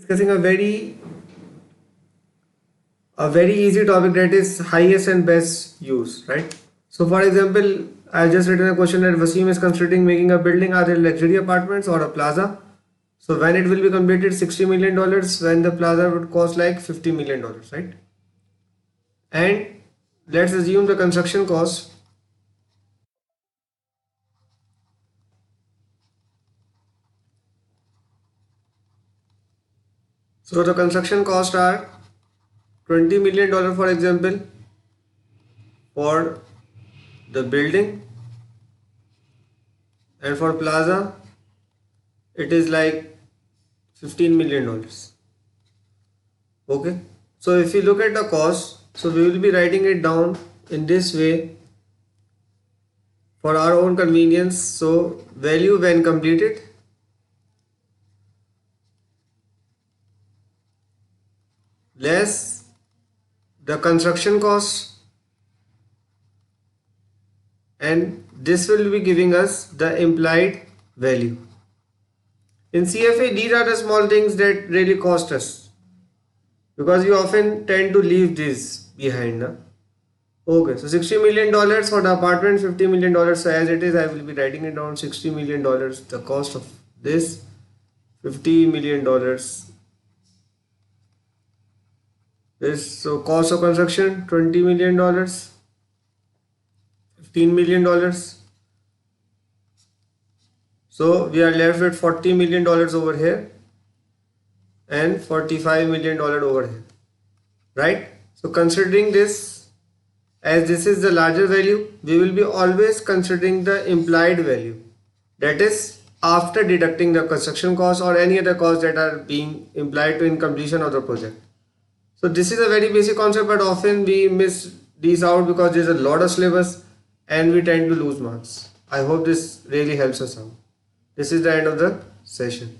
Discussing a very easy topic, that is highest and best use, right? So for example, I just written a question that Wasim is considering making a building, either luxury apartments or a plaza. So when it will be completed, $60 million, when the plaza would cost like $50 million, right? And let's assume the construction cost. So the construction costs are $20 million, for example, for the building, and for plaza it is like $15 million. Okay, so if you look at the cost, so we will be writing it down in this way for our own convenience. So value when completed less the construction cost, and this will be giving us the implied value. In CFA, these are the small things that really cost us, because you often tend to leave this behind. Na? Okay, so $60 million for the apartment, $50 million. So as it is, I will be writing it down. $60 million, the cost of this, $50 million. This, so cost of construction, $20 million, $15 million. So we are left with $40 million over here and $45 million over here, right? So considering this, as this is the larger value, we will be always considering the implied value, that is after deducting the construction cost or any other costs that are being implied to in completion of the project. So this is a very basic concept, but often we miss these out because there's a lot of syllabus and we tend to lose marks. I hope this really helps us out. This is the end of the session.